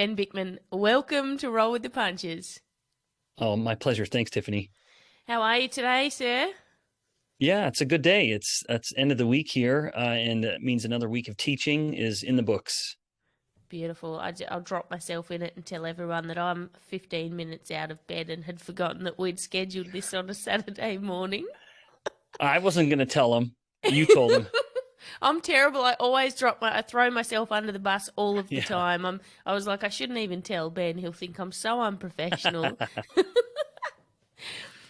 Ben Bikman, welcome to Roll with the Punches. Oh, my pleasure. Thanks, Tiffany. How are you today, sir? Yeah, it's a good day. It's end of the week here, and it means another week of teaching is in the books. Beautiful. I'll drop myself in it and tell everyone that I'm 15 minutes out of bed and had forgotten that we'd scheduled this on a Saturday morning. I wasn't going to tell them. You told them. I'm terrible. I throw myself under the bus all of the Yeah. time. I was like, I shouldn't even tell Ben. He'll think I'm so unprofessional.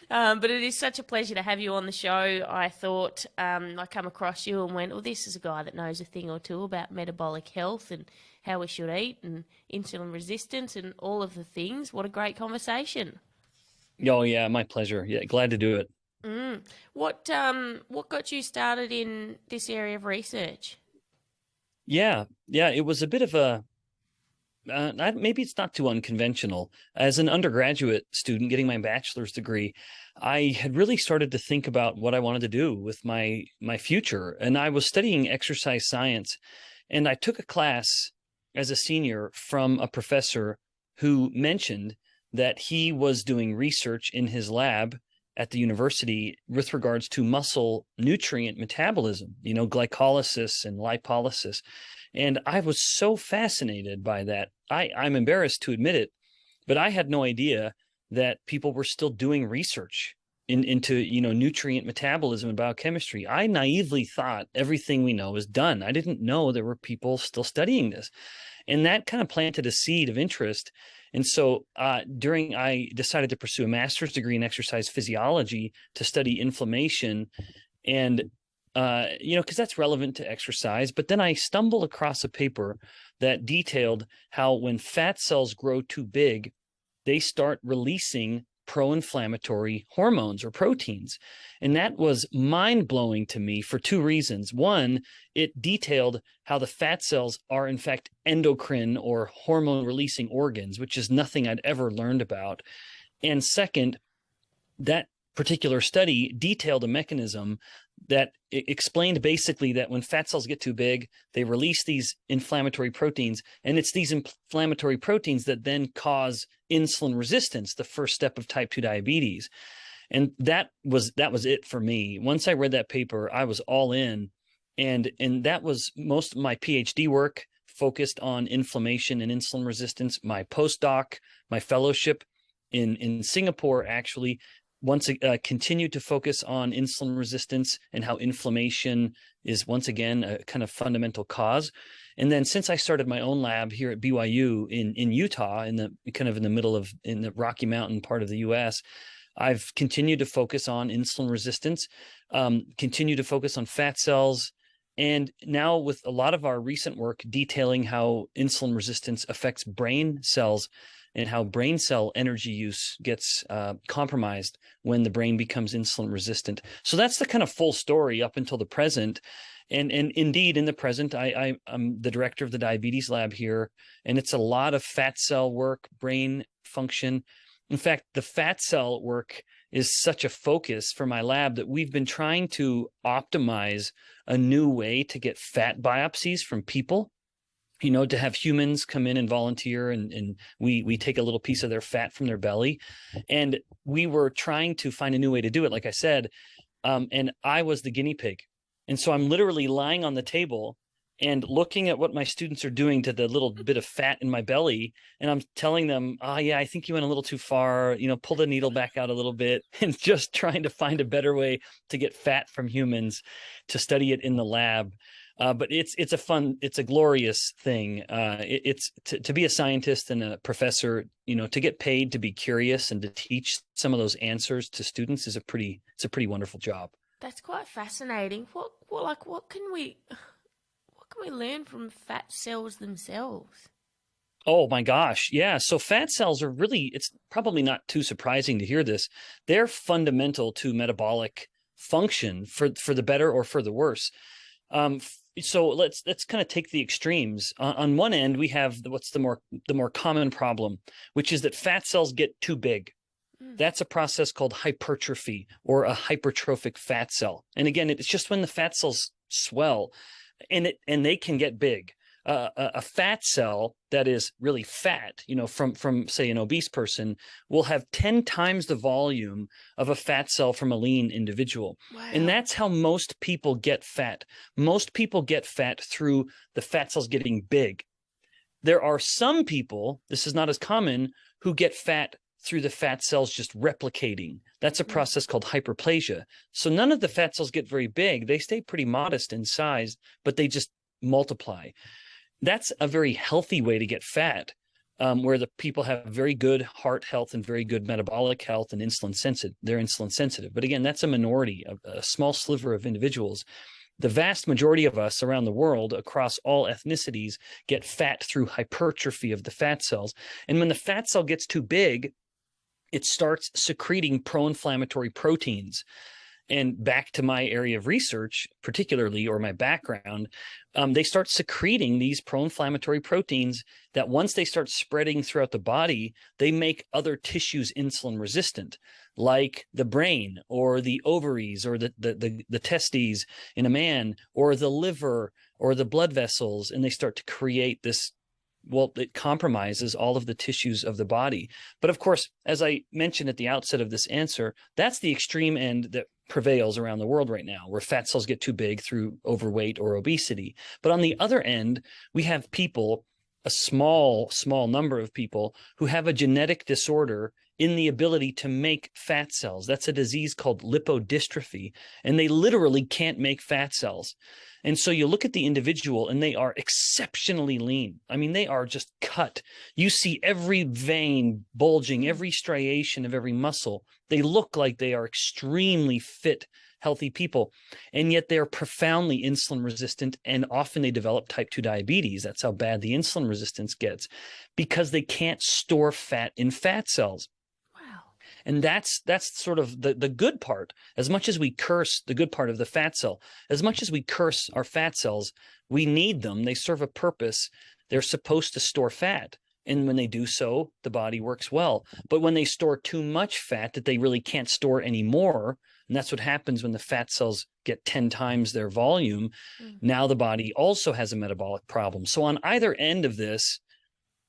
But it is such a pleasure to have you on the show. I thought I come across you and went, well, this is a guy that knows a thing or two about metabolic health and how we should eat and insulin resistance and all of the things. What a great conversation. Oh, yeah, my pleasure. Yeah, glad to do it. Mm. What got you started in this area of research? Yeah, it was a bit of a maybe it's not too unconventional. As an undergraduate student getting my bachelor's degree, I had really started to think about what I wanted to do with my future, and I was studying exercise science, and I took a class as a senior from a professor who mentioned that he was doing research in his lab at the university with regards to muscle nutrient metabolism, glycolysis and lipolysis. And I was so fascinated by that. I'm embarrassed to admit it, but I had no idea that people were still doing research into nutrient metabolism and biochemistry. I naively thought everything we know is done. I didn't know there were people still studying this. And that kind of planted a seed of interest. And so I decided to pursue a master's degree in exercise physiology to study inflammation and because that's relevant to exercise. But then I stumbled across a paper that detailed how when fat cells grow too big, they start releasing pro-inflammatory hormones or proteins. And that was mind-blowing to me for two reasons. One, it detailed how the fat cells are in fact endocrine or hormone-releasing organs, which is nothing I'd ever learned about. And second, that particular study detailed a mechanism that explained basically that when fat cells get too big, they release these inflammatory proteins, and it's these inflammatory proteins that then cause insulin resistance, the first step of type 2 diabetes. And that was it for me. Once I read that paper, I was all in, and that was most of my PhD work focused on inflammation and insulin resistance. My postdoc, my fellowship in Singapore actually once continued to focus on insulin resistance and how inflammation is once again a kind of fundamental cause. And then since I started my own lab here at BYU in Utah, in the Rocky Mountain part of the US, I've continued to focus on insulin resistance, continue to focus on fat cells, and now with a lot of our recent work detailing how insulin resistance affects brain cells and how brain cell energy use gets compromised when the brain becomes insulin resistant. So that's the kind of full story up until the present. And indeed, in the present, I'm the director of the diabetes lab here, and it's a lot of fat cell work, brain function. In fact, the fat cell work is such a focus for my lab that we've been trying to optimize a new way to get fat biopsies from people, to have humans come in and volunteer, and we take a little piece of their fat from their belly. And we were trying to find a new way to do it, like I said, and I was the guinea pig. And so I'm literally lying on the table and looking at what my students are doing to the little bit of fat in my belly. And I'm telling them, oh, yeah, I think you went a little too far, pull the needle back out a little bit, and just trying to find a better way to get fat from humans to study it in the lab. But it's a glorious thing. It's to be a scientist and a professor, to get paid to be curious and to teach some of those answers to students it's a pretty wonderful job. That's quite fascinating. What can we learn from fat cells themselves? Oh my gosh. Yeah. So fat cells are really, it's probably not too surprising to hear this. They're fundamental to metabolic function for the better or for the worse. So let's kind of take the extremes. On one end, we have what's the more common problem, which is that fat cells get too big. That's a process called hypertrophy, or a hypertrophic fat cell. And again, it's just when the fat cells swell, and they can get big. a fat cell that is really fat, from say an obese person, will have 10 times the volume of a fat cell from a lean individual. Wow. And that's how most people get fat. Most people get fat through the fat cells getting big. There are some people, this is not as common, who get fat through the fat cells just replicating. That's a process called hyperplasia. So none of the fat cells get very big. They stay pretty modest in size, but they just multiply. That's a very healthy way to get fat, where the people have very good heart health and very good metabolic health and insulin sensitive. They're insulin sensitive. But again, that's a minority, a small sliver of individuals. The vast majority of us around the world, across all ethnicities, get fat through hypertrophy of the fat cells. And when the fat cell gets too big, it starts secreting pro-inflammatory proteins. And back to my area of research, particularly, or my background, they start secreting these pro-inflammatory proteins that once they start spreading throughout the body, they make other tissues insulin resistant, like the brain or the ovaries or the testes in a man, or the liver or the blood vessels. And they start to create this, well, it compromises all of the tissues of the body. But of course, as I mentioned at the outset of this answer, that's the extreme end that prevails around the world right now, where fat cells get too big through overweight or obesity. But on the other end, we have people, a small number of people, who have a genetic disorder in the ability to make fat cells. That's a disease called lipodystrophy, and they literally can't make fat cells. And so you look at the individual and they are exceptionally lean. I mean, they are just cut. You see every vein bulging, every striation of every muscle. They look like they are extremely fit, healthy people. And yet they're profoundly insulin resistant, and often they develop type 2 diabetes. That's how bad the insulin resistance gets, because they can't store fat in fat cells. And that's sort of the good part. As much as we curse the good part of the fat cell, as much as we curse our fat cells, we need them. They serve a purpose. They're supposed to store fat. And when they do so, the body works well. But when they store too much fat that they really can't store anymore, and that's what happens when the fat cells get 10 times their volume, now the body also has a metabolic problem. So on either end of this,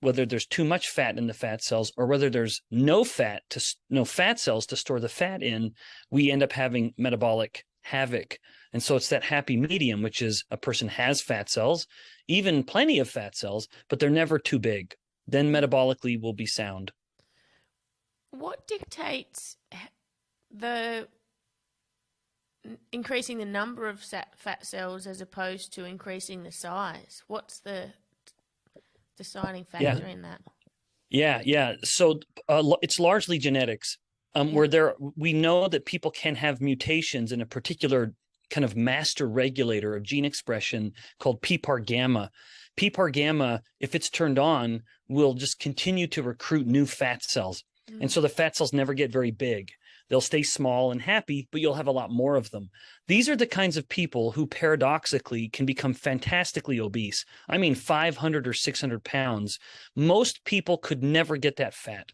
whether there's too much fat in the fat cells or whether there's no fat cells to store the fat in, we end up having metabolic havoc. And so it's that happy medium, which is a person has fat cells, even plenty of fat cells, but they're never too big. Then metabolically will be sound. What dictates the increasing the number of fat cells as opposed to increasing the size? What's the deciding factor in that? Yeah. So it's largely genetics, where we know that people can have mutations in a particular kind of master regulator of gene expression called PPAR gamma. PPAR gamma, if it's turned on, will just continue to recruit new fat cells. And so the fat cells never get very big. They'll stay small and happy, but you'll have a lot more of them. These are the kinds of people who paradoxically can become fantastically obese. I mean, 500 or 600 pounds. Most people could never get that fat.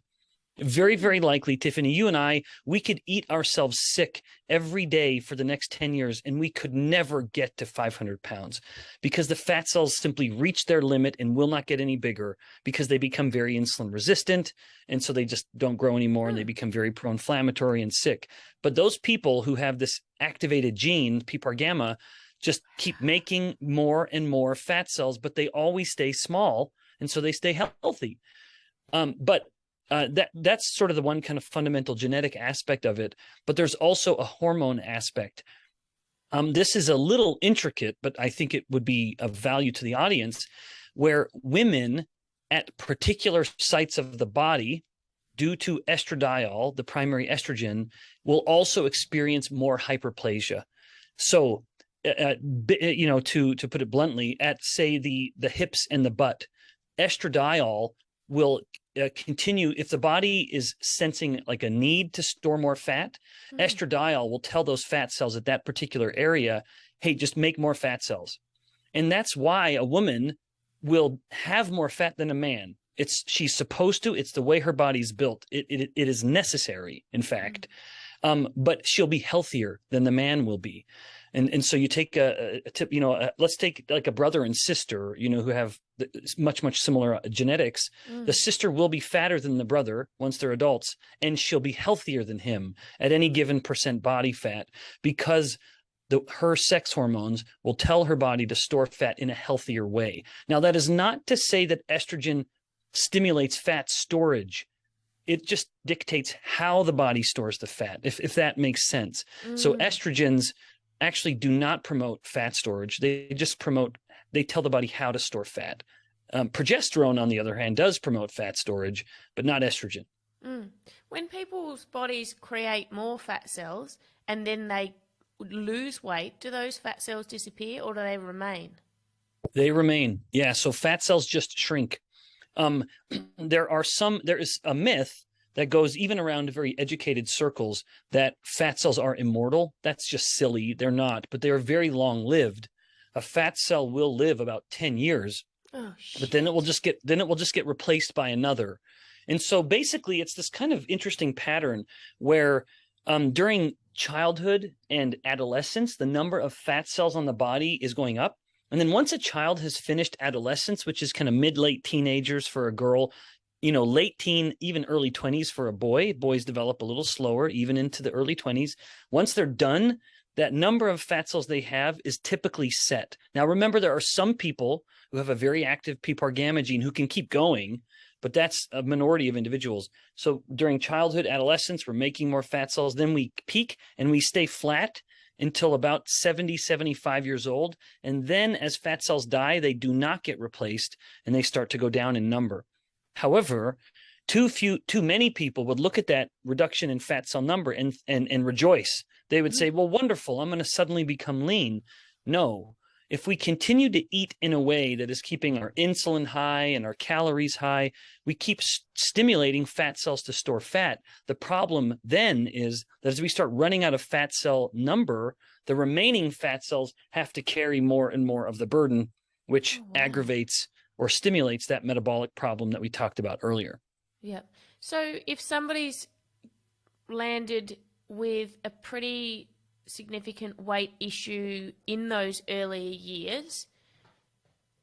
Very, very likely, Tiffany, you and I, we could eat ourselves sick every day for the next 10 years, and we could never get to 500 pounds because the fat cells simply reach their limit and will not get any bigger because they become very insulin resistant, and so they just don't grow anymore, and they become very pro-inflammatory and sick. But those people who have this activated gene, PPAR gamma, just keep making more and more fat cells, but they always stay small, and so they stay healthy. That's sort of the one kind of fundamental genetic aspect of it, but there's also a hormone aspect. This is a little intricate, but I think it would be of value to the audience, where women at particular sites of the body, due to estradiol, the primary estrogen, will also experience more hyperplasia. So, to put it bluntly, at say the hips and the butt, estradiol will continue. If the body is sensing like a need to store more fat, estradiol will tell those fat cells at that particular area, hey, just make more fat cells. And that's why a woman will have more fat than a man. She's supposed to. It's the way her body's built. It is necessary, in fact. But she'll be healthier than the man will be. And so you take a tip, let's take like a brother and sister, who have much similar genetics. The sister will be fatter than the brother once they're adults, and she'll be healthier than him at any given percent body fat, because her sex hormones will tell her body to store fat in a healthier way. Now, that is not to say that estrogen stimulates fat storage. It just dictates how the body stores the fat, if that makes sense. So estrogens actually do not promote fat storage. They tell the body how to store fat. Progesterone, on the other hand, does promote fat storage, but not estrogen. When people's bodies create more fat cells and then they lose weight, do those fat cells disappear or do they remain? They remain. Yeah. So fat cells just shrink. There is a myth that goes even around very educated circles that fat cells are immortal. That's just silly. They're not, but they're very long lived. A fat cell will live about 10 years, but then it will just get replaced by another. And so basically it's this kind of interesting pattern where during childhood and adolescence, the number of fat cells on the body is going up. And then once a child has finished adolescence, which is kind of mid-late teenagers for a girl, late teen, even early 20s for a boy. Boys develop a little slower, even into the early 20s. Once they're done, that number of fat cells they have is typically set. Now, remember, there are some people who have a very active PPAR gamma gene who can keep going, but that's a minority of individuals. So during childhood, adolescence, we're making more fat cells. Then we peak and we stay flat until about 70, 75 years old. And then as fat cells die, they do not get replaced and they start to go down in number. However, too many people would look at that reduction in fat cell number and rejoice. They would say, well, wonderful, I'm going to suddenly become lean. No. If we continue to eat in a way that is keeping our insulin high and our calories high, we keep stimulating fat cells to store fat. The problem then is that as we start running out of fat cell number, the remaining fat cells have to carry more and more of the burden, which aggravates or stimulates that metabolic problem that we talked about earlier. Yeah. So if somebody's landed with a pretty significant weight issue in those earlier years,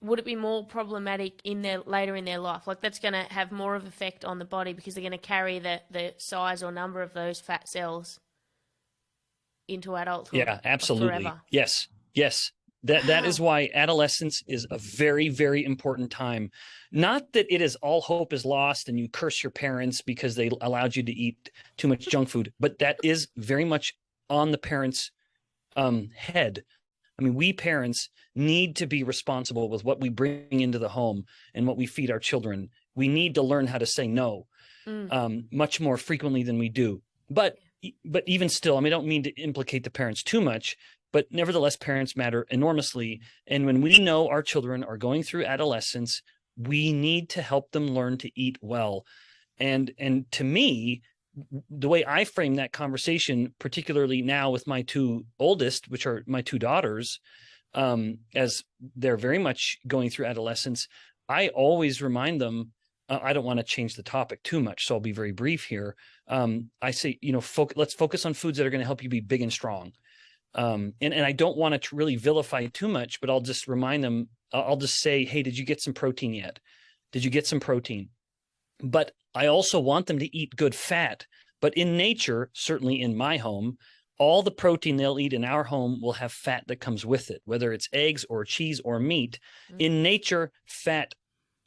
would it be more problematic later in their life? Like that's going to have more of effect on the body because they're going to carry the size or number of those fat cells into adulthood. Yeah, absolutely. Forever. Yes. That is why adolescence is a very, very important time. Not that it is all hope is lost and you curse your parents because they allowed you to eat too much junk food, but that is very much on the parents' head. I mean, we parents need to be responsible with what we bring into the home and what we feed our children. We need to learn how to say no much more frequently than we do. But even still, I mean, I don't mean to implicate the parents too much, but nevertheless, parents matter enormously. And when we know our children are going through adolescence, we need to help them learn to eat well. And to me, the way I frame that conversation, particularly now with my two oldest, which are my two daughters, as they're very much going through adolescence, I always remind them, I don't want to change the topic too much, so I'll be very brief here. I say, let's focus on foods that are going to help you be big and strong. And I don't want to really vilify too much, but I'll just remind them, I'll just say, hey, did you get some protein yet? Did you get some protein? But I also want them to eat good fat. But in nature, certainly in my home, all the protein they'll eat in our home will have fat that comes with it, whether it's eggs or cheese or meat. In nature, fat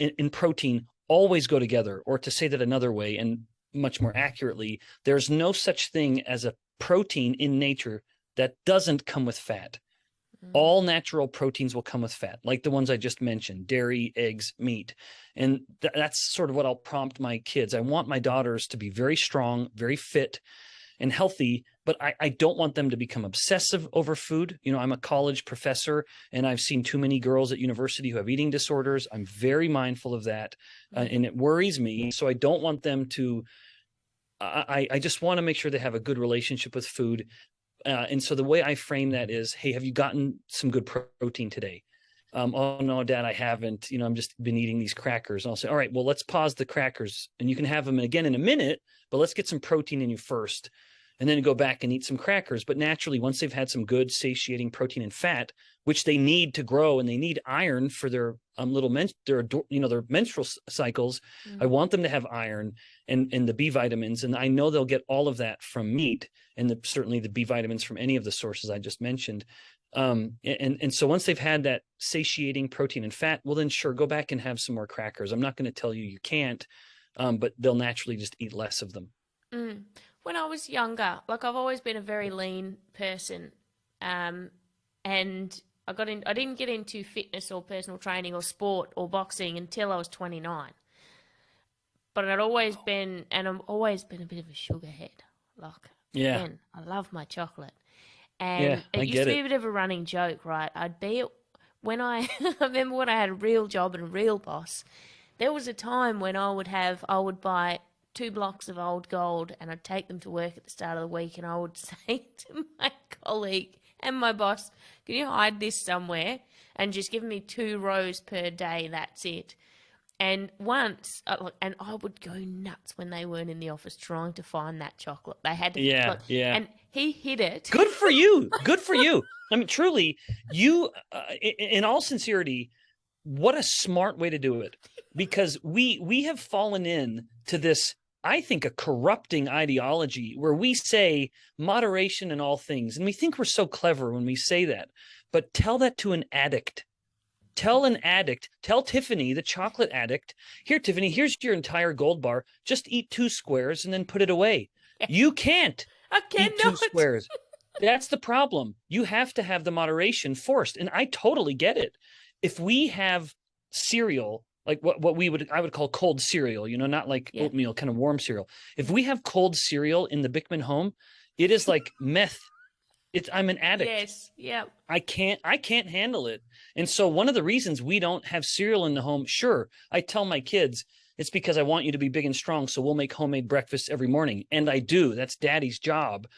and protein always go together. Or to say that another way and much more accurately, there's no such thing as a protein in nature that doesn't come with fat. All natural proteins will come with fat, like the ones I just mentioned, dairy, eggs, meat. And that's sort of what I'll prompt my kids. I want my daughters to be very strong, very fit and healthy, but I don't want them to become obsessive over food. I'm a college professor and I've seen too many girls at university who have eating disorders. I'm very mindful of that and it worries me. So I don't want them to, I just want to make sure they have a good relationship with food. And so the way I frame that is, hey, have you gotten some good protein today? Oh, no, Dad, I haven't. I'm just been eating these crackers. And I'll say, all right, well, let's pause the crackers and you can have them again in a minute, but let's get some protein in you first. and then go back and eat some crackers. But naturally, once they've had some good satiating protein and fat, which they need to grow, and they need iron for their their menstrual cycles, I want them to have iron and the B vitamins, and I know they'll get all of that from meat, and certainly the B vitamins from any of the sources I just mentioned. And so once they've had that satiating protein and fat, well, then sure, go back and have some more crackers. I'm not going to tell you can't, but they'll naturally just eat less of them. When I was younger, like I've always been a very lean person, and I didn't get into fitness or personal training or sport or boxing until I was 29. But I've always been a bit of a sugar head. Like, Yeah. again, I love my chocolate. And Yeah, I it used get to be it. a bit of a running joke, right? When I remember when I had a real job and a real boss, there was a time when I would buy 2 blocks of old gold and I'd take them to work at the start of the week, and I would say to my colleague and my boss, can you hide this somewhere and just give me 2 rows per day? That's it. And once, and I would go nuts when they weren't in the office trying to find that chocolate. They had to, Yeah, yeah. And he hid it. Good for you. Good for you. I mean, truly, you, in all sincerity, what a smart way to do it, because we have fallen in to this, I think, a corrupting ideology where we say moderation in all things, and we think we're so clever when we say that. But tell that to an addict. Tell Tiffany, the chocolate addict, here, Tiffany, here's your entire gold bar. Just eat 2 squares and then put it away. You can't I eat 2 cannot. squares. That's the problem. You have to have the moderation forced. And I totally get it. If we have cereal, like what I would call cold cereal, not like oatmeal, kind of warm cereal. If we have cold cereal in the Bikman home, it is like meth. I'm an addict. Yes, yeah. I can't handle it. And so one of the reasons we don't have cereal in the home, sure, I tell my kids, it's because I want you to be big and strong, so we'll make homemade breakfast every morning. And I do. That's daddy's job.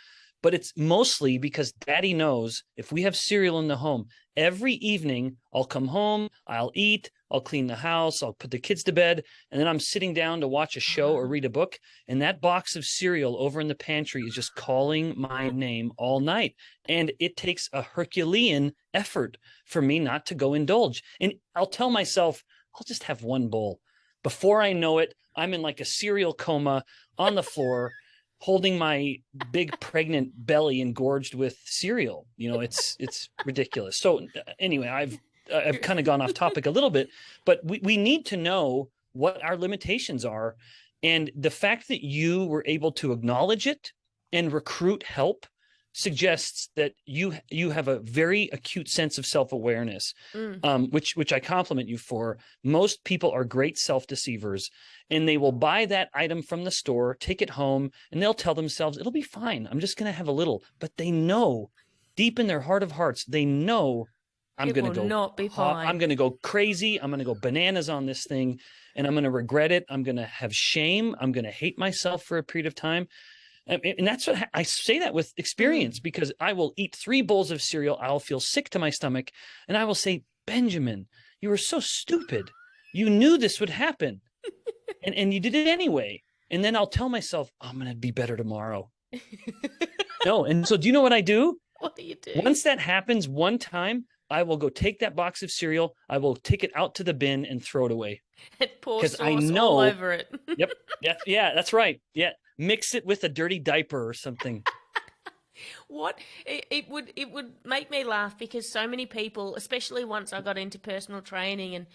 But it's mostly because daddy knows if we have cereal in the home, every evening I'll come home, I'll eat, I'll clean the house, I'll put the kids to bed, and then I'm sitting down to watch a show or read a book, and that box of cereal over in the pantry is just calling my name all night. And it takes a Herculean effort for me not to go indulge. And I'll tell myself, I'll just have 1 bowl. Before I know it, I'm in like a cereal coma on the floor, holding my big pregnant belly engorged with cereal. It's ridiculous. So anyway, I've kind of gone off topic a little bit, but we need to know what our limitations are. And the fact that you were able to acknowledge it and recruit help suggests that you have a very acute sense of self-awareness, which I compliment you for. Most people are great self-deceivers, and they will buy that item from the store, take it home, and they'll tell themselves, it'll be fine. I'm just going to have a little. But they know, deep in their heart of hearts, they know I'm going to go not be fine. I'm going to go crazy. I'm going to go bananas on this thing, and I'm going to regret it. I'm going to have shame. I'm going to hate myself for a period of time. And that's what I say that with experience, because I will eat 3 bowls of cereal. I'll feel sick to my stomach, and I will say, Benjamin, you were so stupid. You knew this would happen, and you did it anyway. And then I'll tell myself, I'm going to be better tomorrow. No. And so do you know what I do? What do you do? Once that happens one time, I will go take that box of cereal. I will take it out to the bin and throw it away. And pour sauce I know, all over it. Yep. Yeah, that's right. Yeah. Mix it with a dirty diaper or something. What it would make me laugh, because so many people, especially once I got into personal training, and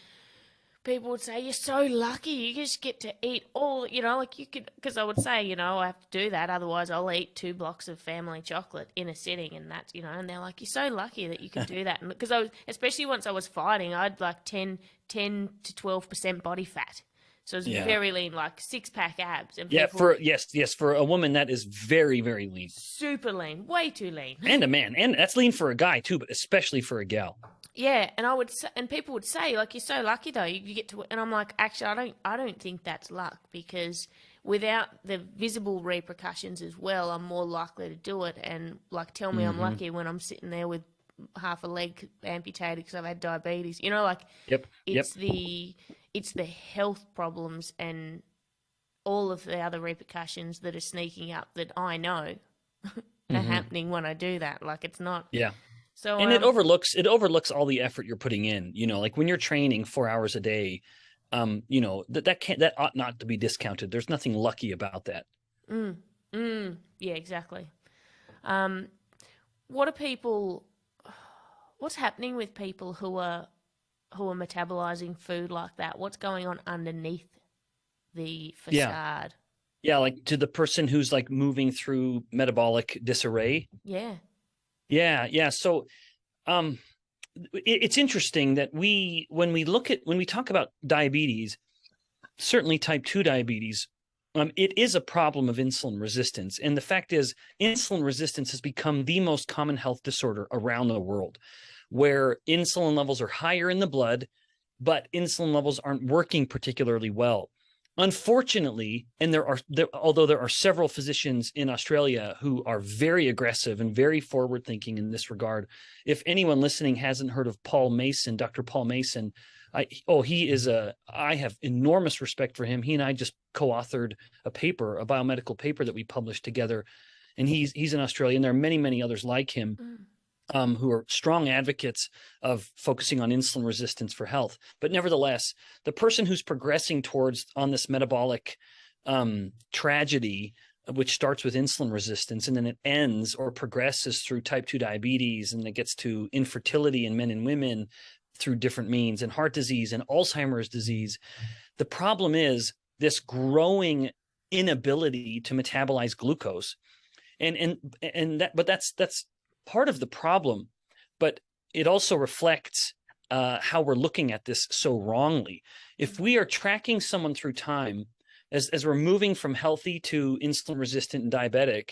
people would say, you're so lucky, you just get to eat all, like you could, because I would say, I have to do that, otherwise I'll eat 2 blocks of family chocolate in a sitting, and that's, and they're like, you're so lucky that you can do that. And because especially once I was fighting, I'd like 10 to 12% body fat. So it's very lean, like 6-pack abs. And for a woman, that is very, very lean. Super lean, way too lean. And a man, and that's lean for a guy too, but especially for a gal. Yeah, and people would say, like, you're so lucky though, you get to, and I'm like, actually, I don't think that's luck, because without the visible repercussions as well, I'm more likely to do it. And like, tell me I'm lucky when I'm sitting there with half a leg amputated because I've had diabetes. It's the health problems and all of the other repercussions that are sneaking up that I know are Hmm. happening when I do that. Like it's not. Yeah. So And it overlooks all the effort you're putting in, like when you're training 4 hours a day, that ought not to be discounted. There's nothing lucky about that. mm, yeah, exactly. Um, what are people? What's happening with people who are metabolizing food like that? What's going on underneath the Yeah. facade? Yeah, like to the person who's like moving through metabolic disarray. Yeah. Yeah, yeah. So um it's interesting that when we talk about diabetes, certainly type 2 diabetes, it is a problem of insulin resistance. And the fact is, insulin resistance has become the most common health disorder around the world, where insulin levels are higher in the blood, but insulin levels aren't working particularly well. Unfortunately, and although there are several physicians in Australia who are very aggressive and very forward thinking in this regard. If anyone listening hasn't heard of Paul Mason, Dr. Paul Mason, I have enormous respect for him. He and I just co-authored a biomedical paper that we published together. And he's in Australia, and there are many, many others like him who are strong advocates of focusing on insulin resistance for health. But nevertheless, the person who's progressing towards on this metabolic tragedy, which starts with insulin resistance and then it ends or progresses through type 2 diabetes, and it gets to infertility in men and women through different means, and heart disease and Alzheimer's disease. The problem is this growing inability to metabolize glucose. That's part of the problem, but it also reflects how we're looking at this so wrongly. If we are tracking someone through time, as we're moving from healthy to insulin resistant and diabetic,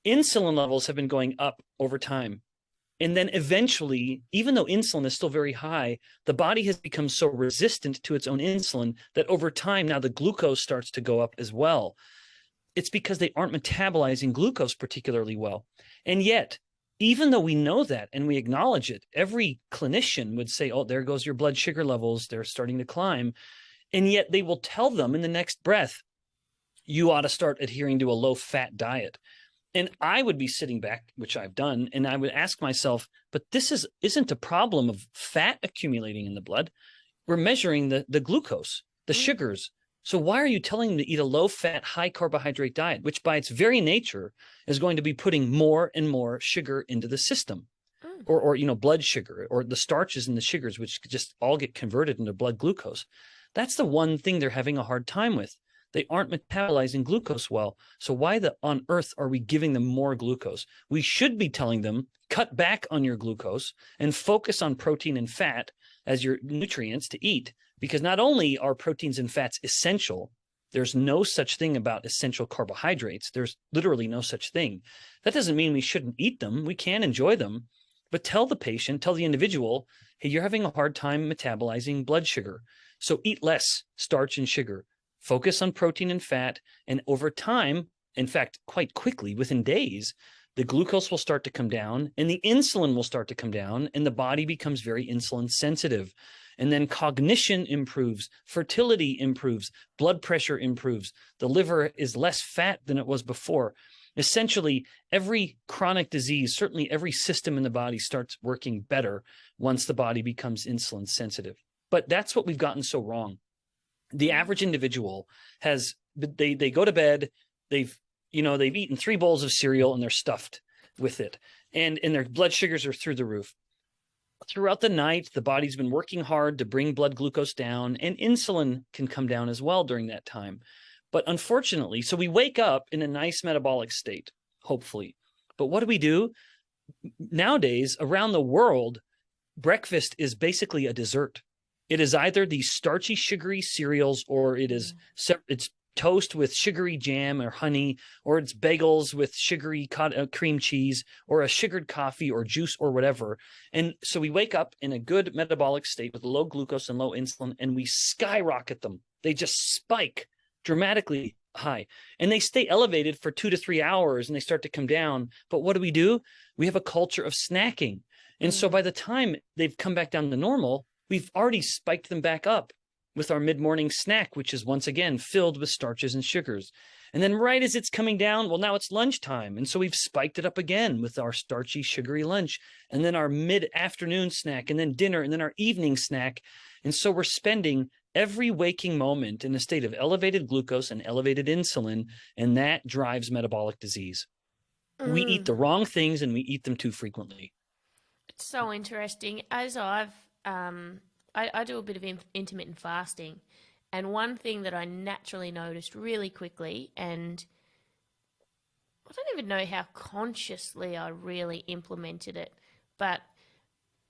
insulin levels have been going up over time. And then eventually, even though insulin is still very high, the body has become so resistant to its own insulin that over time now the glucose starts to go up as well. It's because they aren't metabolizing glucose particularly well. And yet, even though we know that and we acknowledge it, every clinician would say, oh, there goes your blood sugar levels. They're starting to climb. And yet they will tell them in the next breath, you ought to start adhering to a low-fat diet. And I would be sitting back, which I've done, and I would ask myself, but this isn't a problem of fat accumulating in the blood. We're measuring the glucose, the sugars. So why are you telling them to eat a low-fat, high-carbohydrate diet, which by its very nature is going to be putting more and more sugar into the system, or blood sugar, or the starches and the sugars, which just all get converted into blood glucose? That's the one thing they're having a hard time with. They aren't metabolizing glucose well. So why on earth are we giving them more glucose? We should be telling them, cut back on your glucose and focus on protein and fat as your nutrients to eat. Because not only are proteins and fats essential, there's no such thing about essential carbohydrates. There's literally no such thing. That doesn't mean we shouldn't eat them. We can enjoy them, but tell the individual, hey, you're having a hard time metabolizing blood sugar. So eat less starch and sugar. Focus on protein and fat. And over time, in fact, quite quickly, within days, the glucose will start to come down and the insulin will start to come down, and the body becomes very insulin sensitive. And then cognition improves, fertility improves, blood pressure improves, the liver is less fat than it was before. Essentially, every chronic disease, certainly every system in the body starts working better once the body becomes insulin sensitive. But that's what we've gotten so wrong. The average individual they go to bed, they've eaten 3 bowls of cereal and they're stuffed with it, and their blood sugars are through the roof. Throughout the night, the body's been working hard to bring blood glucose down, and insulin can come down as well during that time. But unfortunately, so we wake up in a nice metabolic state, hopefully. But what do? Nowadays, around the world, breakfast is basically a dessert. It is either these starchy, sugary cereals, or it's toast with sugary jam or honey, or it's bagels with sugary cream cheese, or a sugared coffee or juice or whatever. And so we wake up in a good metabolic state with low glucose and low insulin, and we skyrocket them. They just spike dramatically high, and they stay elevated for 2 to 3 hours, and they start to come down. But what do? We have a culture of snacking. And so by the time they've come back down to normal, we've already spiked them back up. with our mid-morning snack, which is once again filled with starches and sugars. And then right as it's coming down, well, now it's lunchtime. And so we've spiked it up again with our starchy, sugary lunch, and then our mid-afternoon snack, and then dinner, and then our evening snack. And so we're spending every waking moment in a state of elevated glucose and elevated insulin, and that drives metabolic disease. We eat the wrong things and we eat them too frequently. It's so interesting. As I do a bit of intermittent fasting, and one thing that I naturally noticed really quickly, and I don't even know how consciously I really implemented it, but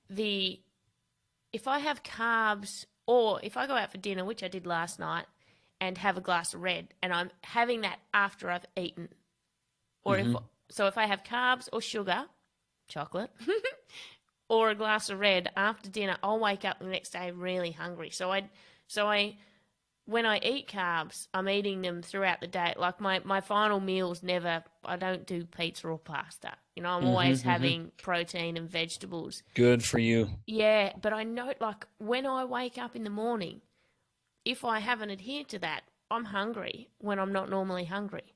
if I have carbs, or if I go out for dinner, which I did last night, and have a glass of red, and I'm having that after I've eaten, or if I have carbs or sugar, chocolate, or a glass of red after dinner, I'll wake up the next day really hungry. So when I eat carbs, I'm eating them throughout the day. Like my final meals I don't do pizza or pasta. I'm always having protein and vegetables. Good for you. Yeah, but I know, like, when I wake up in the morning, if I haven't adhered to that, I'm hungry when I'm not normally hungry.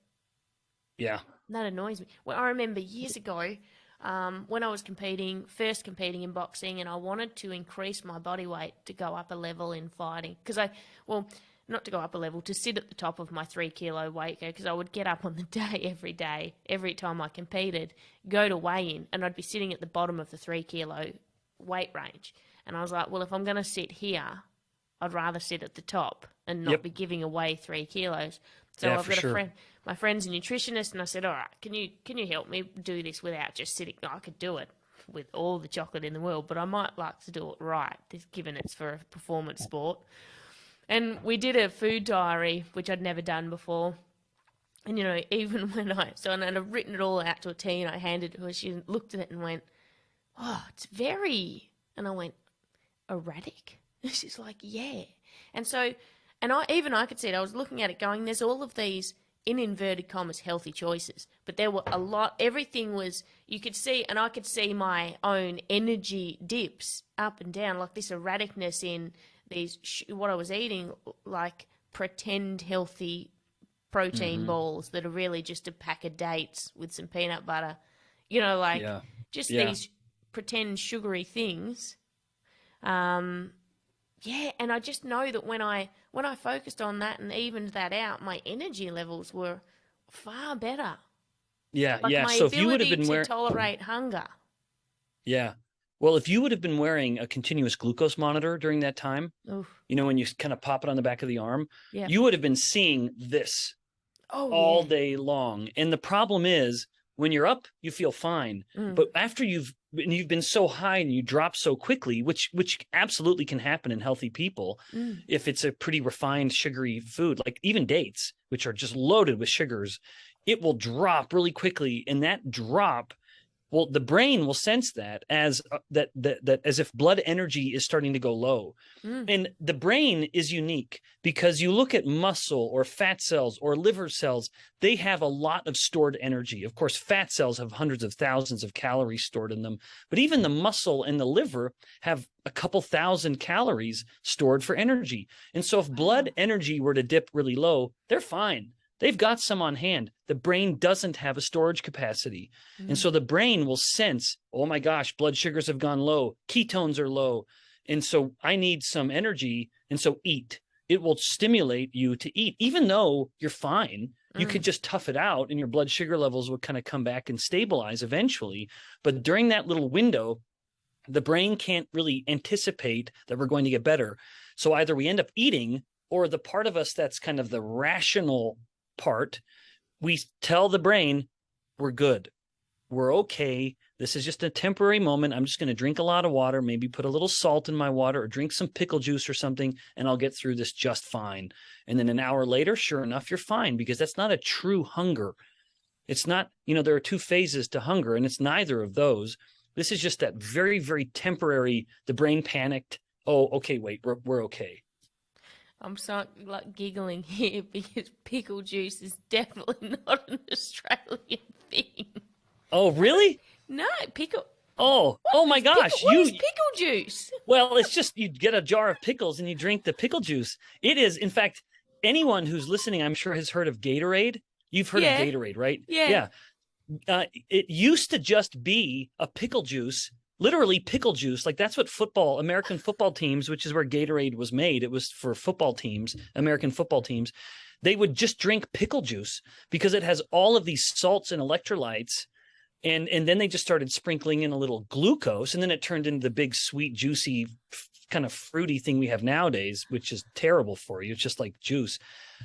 Yeah. That annoys me. Well, I remember years ago, when I was first competing in boxing, and I wanted to increase my body weight to go up a level in fighting. Not to go up a level, to sit at the top of my 3 kilo weight, because I would get up on the day, every time I competed, go to weigh in, and I'd be sitting at the bottom of the 3 kilo weight range. And I was like, well, if I'm going to sit here, I'd rather sit at the top and not be giving away 3 kilos. So I've got a friend, my friend's a nutritionist, and I said, all right, can you help me do this without just sitting? I could do it with all the chocolate in the world, but I might like to do it right, given it's for a performance sport. And we did a food diary, which I'd never done before. And, even when and I'd written it all out to a T, and I handed it to her, she looked at it and went, oh, it's very, and I went, erratic? And she's like, yeah. And so, I could see it. I was looking at it going, there's all of these, in inverted commas, healthy choices. But there were a lot, everything was, you could see, and I could see my own energy dips up and down, like this erraticness in what I was eating, like pretend healthy protein balls that are really just a pack of dates with some peanut butter, these pretend sugary things. And I just know that when I focused on that and evened that out, my energy levels were far better. Yeah, like yeah. My so if you would have been to tolerate hunger. Yeah. Well, if you would have been wearing a continuous glucose monitor during that time, Oof. when you kind of pop it on the back of the arm, Yeah. you would have been seeing this all day long. And the problem is, when you're up, you feel fine. But after you've been so high and you drop so quickly, which absolutely can happen in healthy people, if it's a pretty refined sugary food, like even dates, which are just loaded with sugars, it will drop really quickly. And that drop, well, the brain will sense that as as if blood energy is starting to go low. And the brain is unique because you look at muscle or fat cells or liver cells, they have a lot of stored energy. Of course, fat cells have hundreds of thousands of calories stored in them, but even the muscle and the liver have a couple thousand calories stored for energy. And so if blood energy were to dip really low, they're fine. They've got some on hand. The brain doesn't have a storage capacity. And so the brain will sense, oh my gosh, blood sugars have gone low. Ketones are low. And so I need some energy. And so eat. It will stimulate you to eat. Even though you're fine, you could just tough it out and your blood sugar levels would kind of come back and stabilize eventually. But during that little window, the brain can't really anticipate that we're going to get better. So either we end up eating, or the part of us that's kind of the rational part, we tell the brain, we're good, we're okay, this is just a temporary moment, I'm just going to drink a lot of water, maybe put a little salt in my water or drink some pickle juice or something, and I'll get through this just fine. And then an hour later, sure enough, you're fine, because that's not a true hunger. It's not, there are two phases to hunger, and it's neither of those. This is just that very, very temporary, the brain panicked, oh, okay, wait, we're okay. I'm giggling here because pickle juice is definitely not an Australian thing. Oh, really? No, pickle. Oh my gosh. What is pickle juice? Well, it's just you get a jar of pickles and you drink the pickle juice. It is, in fact, anyone who's listening, I'm sure has heard of Gatorade. You've heard of Gatorade, right? Yeah. It used to just be a pickle juice, literally pickle juice. Like that's what American football teams, which is where Gatorade was made. It was for football teams, American football teams. They would just drink pickle juice because it has all of these salts and electrolytes. And then they just started sprinkling in a little glucose, and then it turned into the big, sweet, juicy, kind of fruity thing we have nowadays, which is terrible for you. It's just like juice.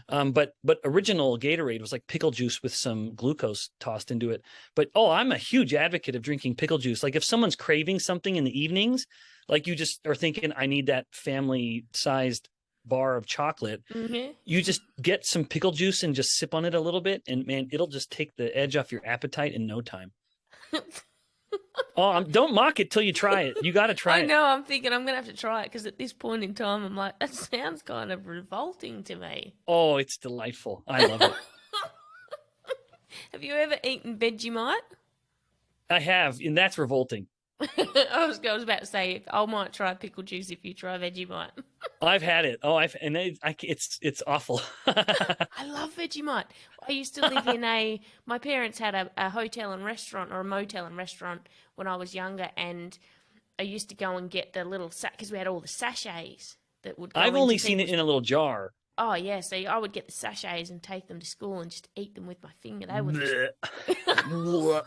But original Gatorade was like pickle juice with some glucose tossed into it. But I'm a huge advocate of drinking pickle juice. Like if someone's craving something in the evenings, like you just are thinking, I need that family-sized bar of chocolate, you just get some pickle juice and just sip on it a little bit, and man, it'll just take the edge off your appetite in no time. Don't mock it till you try it. You got to try it. I know. I'm thinking I'm gonna have to try it because at this point in time, I'm like, that sounds kind of revolting to me. Oh, it's delightful. I love it. Have you ever eaten Vegemite? I have, and that's revolting. I was about to say I might try pickle juice if you try Vegemite. I've had it. It's awful. I love Vegemite. I used to live in my parents had a hotel and restaurant, or a motel and restaurant when I was younger, and I used to go and get the little because we had all the sachets that would go I've into only seen it in a little jar. Oh yeah, so I would get the sachets and take them to school and just eat them with my finger. They were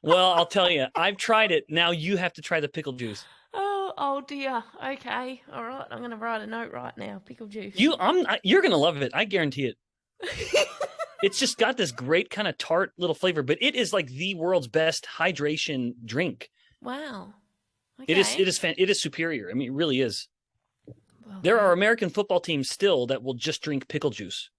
Well, I'll tell you, I've tried it. Now you have to try the pickle juice. Oh dear. Okay. All right. I'm going to write a note right now. Pickle juice. You're going to love it. I guarantee it. It's just got this great kind of tart little flavor, but it is like the world's best hydration drink. Wow. Okay. It is superior. I mean, it really is. Well, there are American football teams still that will just drink pickle juice,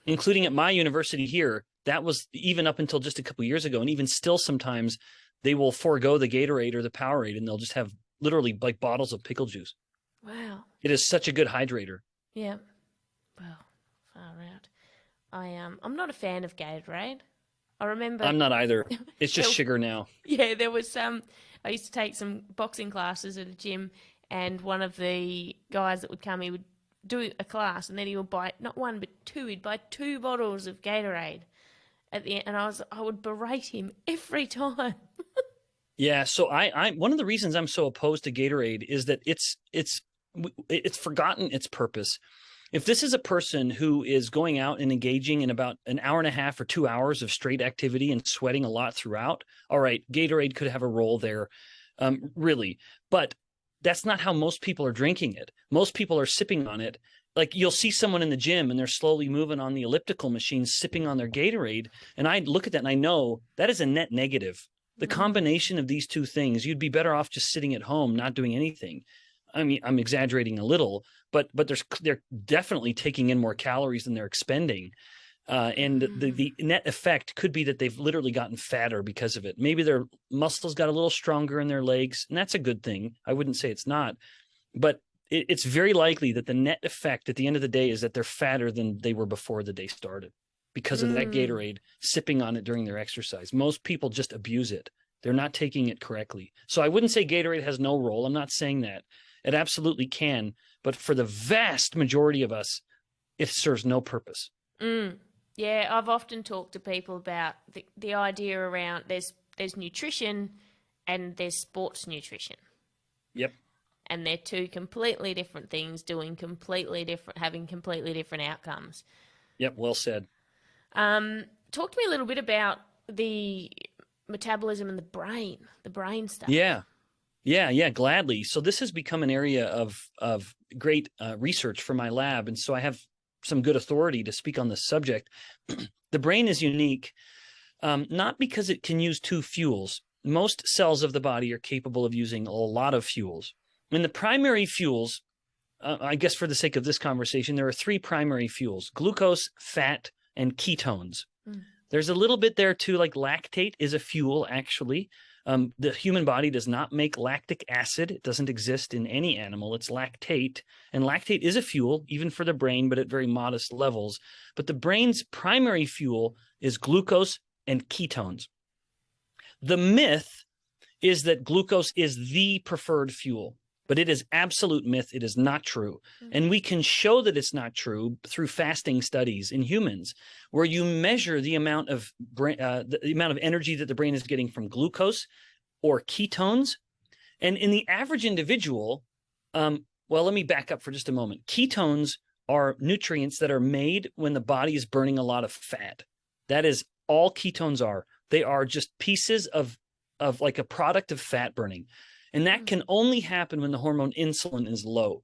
including at my university here. That was even up until just a couple years ago. And even still, sometimes they will forego the Gatorade or the Powerade, and they'll just have literally like bottles of pickle juice. Wow. It is such a good hydrator. Yeah. Well, far out. I'm not a fan of Gatorade. I remember. I'm not either. It's just sugar now. Yeah, there was I used to take some boxing classes at a gym, and one of the guys that would come, he would do a class, and then he would buy not one but two. He'd buy 2 bottles of Gatorade at the end, and I would berate him every time. Yeah, so I one of the reasons I'm so opposed to Gatorade is that it's forgotten its purpose. If this is a person who is going out and engaging in about an hour and a half or 2 hours of straight activity and sweating a lot throughout, all right, Gatorade could have a role there, really. But that's not how most people are drinking it. Most people are sipping on it. Like you'll see someone in the gym and they're slowly moving on the elliptical machine, sipping on their Gatorade. And I look at that and I know that is a net negative. The combination of these two things, you'd be better off just sitting at home, not doing anything. I mean, I'm exaggerating a little, but they're definitely taking in more calories than they're expending. And the net effect could be that they've literally gotten fatter because of it. Maybe their muscles got a little stronger in their legs, and that's a good thing. I wouldn't say it's not, but it's very likely that the net effect at the end of the day is that they're fatter than they were before the day started because of that Gatorade, sipping on it during their exercise. Most people just abuse it. They're not taking it correctly. So I wouldn't say Gatorade has no role. I'm not saying that. It absolutely can, but for the vast majority of us, it serves no purpose. Yeah, I've often talked to people about the idea around there's nutrition and there's sports nutrition. Yep. And they're two completely different things, having completely different outcomes. Yep, well said. Talk to me a little bit about the metabolism and the brain stuff. Yeah, gladly. So this has become an area of great research for my lab, and so I have some good authority to speak on this subject. The brain is unique, not because it can use 2 fuels. Most cells of the body are capable of using a lot of fuels. And the primary fuels, I guess for the sake of this conversation, there are 3 primary fuels: glucose, fat, and ketones. There's a little bit there too, like lactate is a fuel, actually. The human body does not make lactic acid. It doesn't exist in any animal. It's lactate. And lactate is a fuel, even for the brain, but at very modest levels. But the brain's primary fuel is glucose and ketones. The myth is that glucose is the preferred fuel, but it is absolute myth. It is not true. And we can show that it's not true through fasting studies in humans, where you measure the amount of energy that the brain is getting from glucose or ketones. And in the average individual, well, let me back up for just a moment. Ketones are nutrients that are made when the body is burning a lot of fat. That is all ketones are. They are just pieces of like a product of fat burning. And that can only happen when the hormone insulin is low.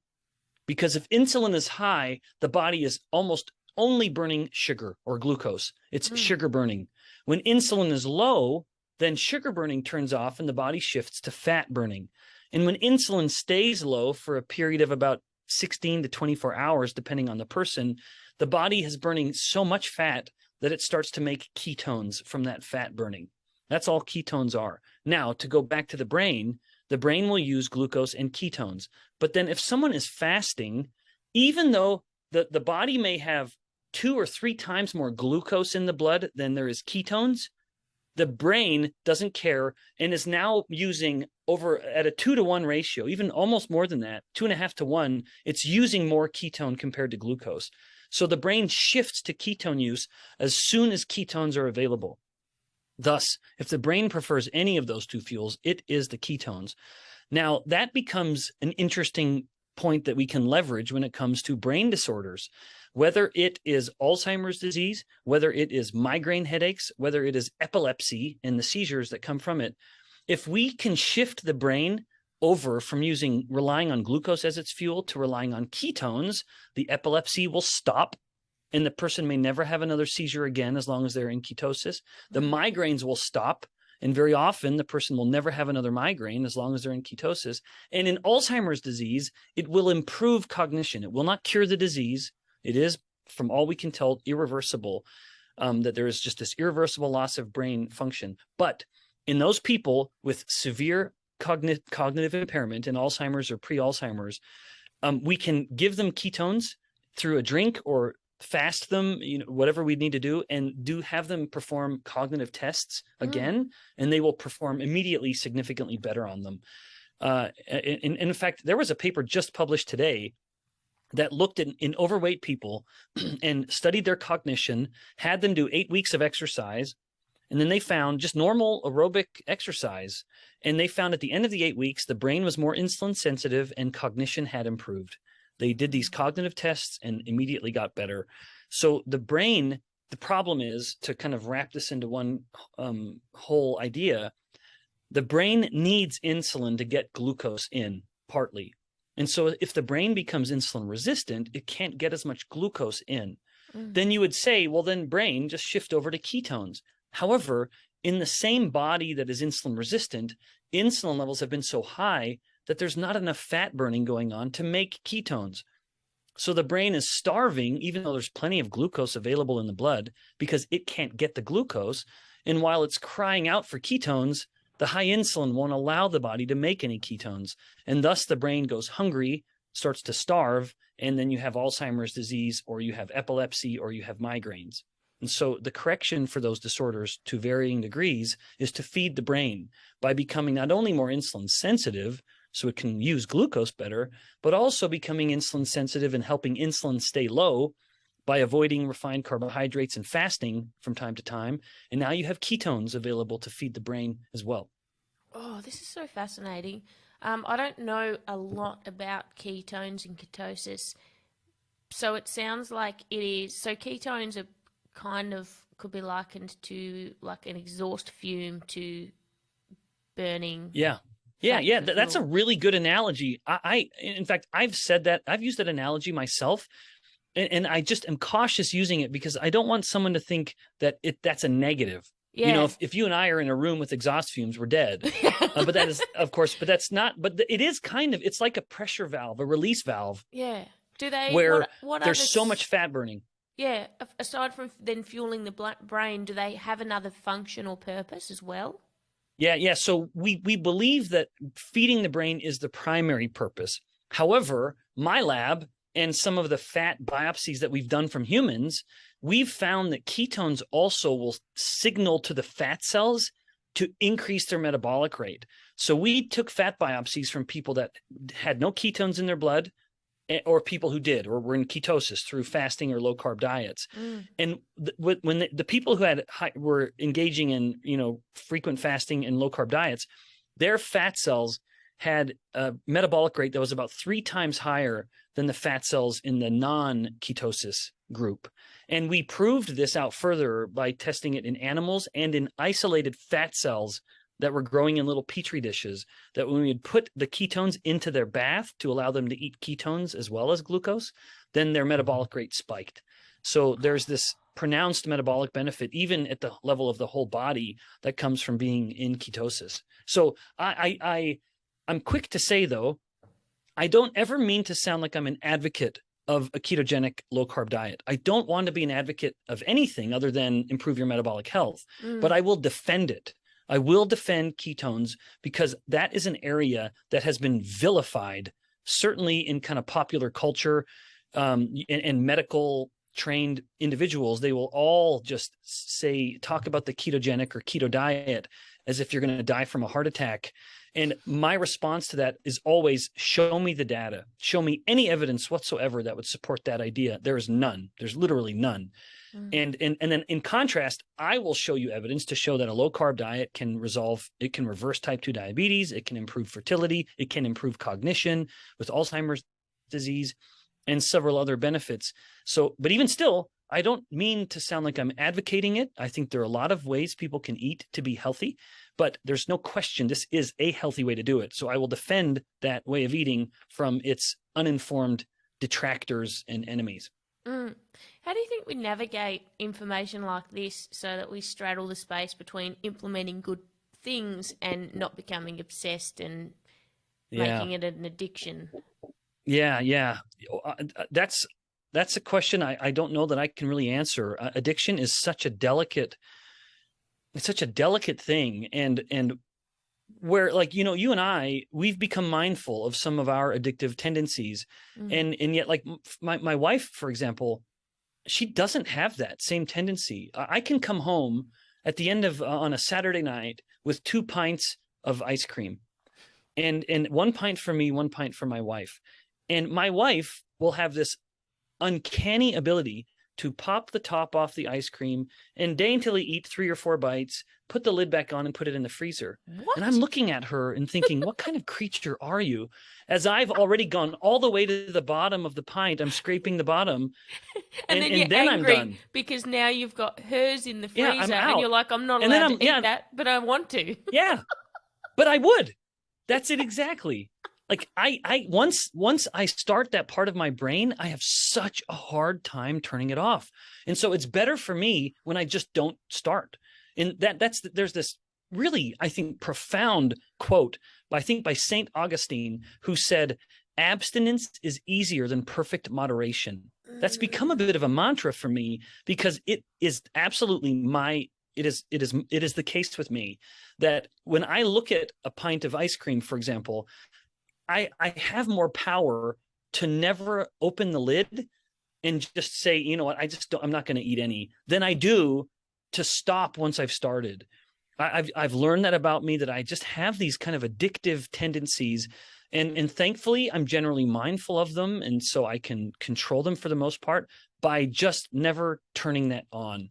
Because if insulin is high, the body is almost only burning sugar or glucose. It's sugar burning. When insulin is low, then sugar burning turns off and the body shifts to fat burning. And when insulin stays low for a period of about 16 to 24 hours, depending on the person, the body is burning so much fat that it starts to make ketones from that fat burning. That's all ketones are. Now, to go back to the brain will use glucose and ketones. But then if someone is fasting, even though the body may have 2 or 3 times more glucose in the blood than there is ketones, the brain doesn't care and is now using over at a 2-to-1 ratio, even almost more than that, 2.5 to 1, it's using more ketone compared to glucose. So the brain shifts to ketone use as soon as ketones are available. Thus, if the brain prefers any of those 2 fuels, it is the ketones. Now, that becomes an interesting point that we can leverage when it comes to brain disorders, whether it is Alzheimer's disease, whether it is migraine headaches, whether it is epilepsy and the seizures that come from it. If we can shift the brain over from relying on glucose as its fuel to relying on ketones, the epilepsy will stop and the person may never have another seizure again as long as they're in ketosis. The migraines will stop, and very often the person will never have another migraine as long as they're in ketosis. And in Alzheimer's disease, it will improve cognition. It will not cure the disease. It is, from all we can tell, irreversible, that there is just this irreversible loss of brain function. But in those people with severe cognitive impairment in Alzheimer's or pre-Alzheimer's, we can give them ketones through a drink or fast them, whatever we need to do, and have them perform cognitive tests again, and they will perform immediately significantly better on them. In fact, there was a paper just published today that looked in overweight people and studied their cognition, had them do 8 weeks of exercise, and then they found just normal aerobic exercise, and they found at the end of the 8 weeks, the brain was more insulin sensitive and cognition had improved. They did these cognitive tests and immediately got better. So the brain, the problem is, to kind of wrap this into one whole idea, the brain needs insulin to get glucose in, partly. And so if the brain becomes insulin resistant, it can't get as much glucose in. Then you would say, well, then brain, just shift over to ketones. However, in the same body that is insulin resistant, insulin levels have been so high that there's not enough fat burning going on to make ketones. So the brain is starving, even though there's plenty of glucose available in the blood, because it can't get the glucose. And while it's crying out for ketones, the high insulin won't allow the body to make any ketones. And thus the brain goes hungry, starts to starve, and then you have Alzheimer's disease, or you have epilepsy, or you have migraines. And so the correction for those disorders to varying degrees is to feed the brain by becoming not only more insulin sensitive, so it can use glucose better, but also becoming insulin sensitive and helping insulin stay low by avoiding refined carbohydrates and fasting from time to time. And now you have ketones available to feed the brain as well. Oh, this is so fascinating. I don't know a lot about ketones and ketosis. So it sounds like it is. So ketones are kind of could be likened to like an exhaust fume to burning. Yeah. That's a really good analogy. In fact, I've said that. I've used that analogy myself, and I just am cautious using it because I don't want someone to think that that's a negative. Yeah. If you and I are in a room with exhaust fumes, we're dead. But that is, of course, but that's not. But it is kind of. It's like a pressure valve, a release valve. Yeah. Do they? Where what there's so much fat burning. Yeah. Aside from then fueling the brain, do they have another function or purpose as well? Yeah. So we believe that feeding the brain is the primary purpose. However, my lab and some of the fat biopsies that we've done from humans, we've found that ketones also will signal to the fat cells to increase their metabolic rate. So we took fat biopsies from people that had no ketones in their blood, or people who did, or were in ketosis through fasting or low carb diets. And when the people who were engaging in, frequent fasting and low carb diets, their fat cells had a metabolic rate that was about 3 times higher than the fat cells in the non-ketosis group. And we proved this out further by testing it in animals and in isolated fat cells that were growing in little petri dishes, that when we would put the ketones into their bath to allow them to eat ketones as well as glucose, then their metabolic rate spiked. So there's this pronounced metabolic benefit, even at the level of the whole body, that comes from being in ketosis. So I'm quick to say, though, I don't ever mean to sound like I'm an advocate of a ketogenic low carb diet. I don't want to be an advocate of anything other than improve your metabolic health, but I will defend it. I will defend ketones because that is an area that has been vilified, certainly in kind of popular culture, and medical trained individuals. They will all just talk about the ketogenic or keto diet as if you're going to die from a heart attack. And my response to that is always, show me the data, show me any evidence whatsoever that would support that idea. There is none. There's literally none. And then in contrast, I will show you evidence to show that a low carb diet can reverse type 2 diabetes. It can improve fertility. It can improve cognition with Alzheimer's disease and several other benefits. So, but even still, I don't mean to sound like I'm advocating it. I think there are a lot of ways people can eat to be healthy, but there's no question this is a healthy way to do it. So I will defend that way of eating from its uninformed detractors and enemies. How do you think we navigate information like this so that we straddle the space between implementing good things and not becoming obsessed and making it an addiction? Yeah. That's a question I don't know that I can really answer. Addiction is such a delicate thing. And where, like, you and I, we've become mindful of some of our addictive tendencies. And yet, like my wife, for example, she doesn't have that same tendency. I can come home at the end of on a Saturday night with 2 pints of ice cream, and 1 pint for me, 1 pint for my wife. And my wife will have this uncanny ability to pop the top off the ice cream and daintily eat 3 or 4 bites, put the lid back on, and put it in the freezer. What? And I'm looking at her and thinking, what kind of creature are you? As I've already gone all the way to the bottom of the pint, I'm scraping the bottom, and then then angry I'm done. Because now you've got hers in the freezer, I'm out. and you're like, I'm not And then allowed to eat that, but I want to. Yeah, but I would. That's it exactly. Like once I start that part of my brain, I have such a hard time turning it off. And so it's better for me when I just don't start. And there's this really, I think, profound quote by St. Augustine, who said, abstinence is easier than perfect moderation. That's become a bit of a mantra for me, because it is absolutely it is the case with me that when I look at a pint of ice cream, for example, I have more power to never open the lid and just say, you know what, I'm not going to eat any, than I do to stop once I've started. I've learned that about me, that I just have these kind of addictive tendencies, and thankfully I'm generally mindful of them, and so I can control them for the most part by just never turning that on.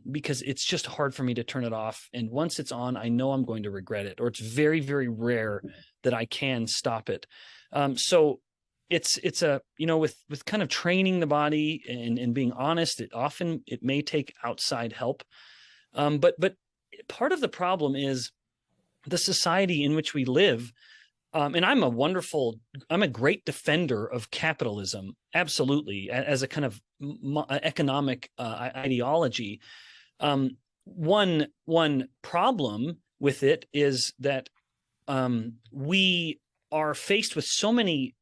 Because it's just hard for me to turn it off. And once it's on, I know I'm going to regret it, or it's very, very rare that I can stop it. So it's a, with kind of training the body and being honest, it may take outside help. But part of the problem is the society in which we live. And I'm a great defender of capitalism, absolutely, as a kind of economic ideology. One problem with it is that we are faced with so many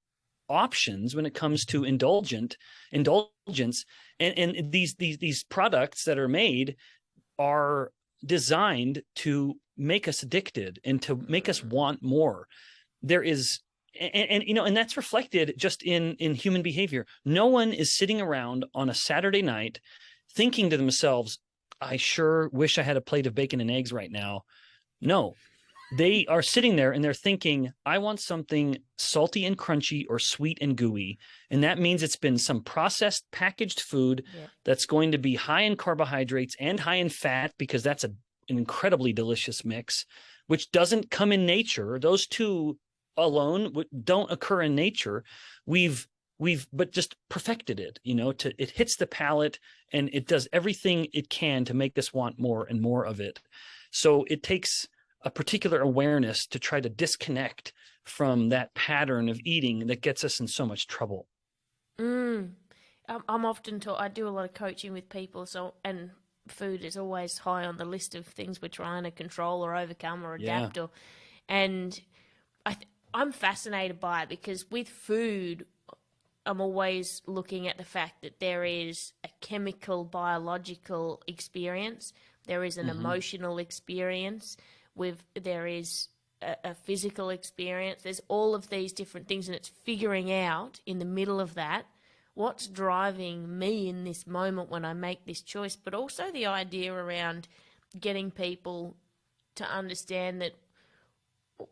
options when it comes to indulgence, and these products that are made are designed to make us addicted and to make us want more. There is, and that's reflected just in human behavior. No one is sitting around on a Saturday night thinking to themselves, I sure wish I had a plate of bacon and eggs right now. No, they are sitting there and they're thinking, I want something salty and crunchy or sweet and gooey. And that means it's been some processed packaged food that's going to be high in carbohydrates and high in fat, because that's an incredibly delicious mix, which doesn't come in nature. Those two alone don't occur in nature. We've but just perfected it, it hits the palate and it does everything it can to make us want more and more of it. So it takes a particular awareness to try to disconnect from that pattern of eating that gets us in so much trouble. I'm often taught, I do a lot of coaching with people, and food is always high on the list of things we're trying to control or overcome or adapt. And I'm fascinated by it, because with food, I'm always looking at the fact that there is a chemical, biological experience, there is an emotional experience, there is a physical experience. There's all of these different things, and it's figuring out in the middle of that what's driving me in this moment when I make this choice, but also the idea around getting people to understand that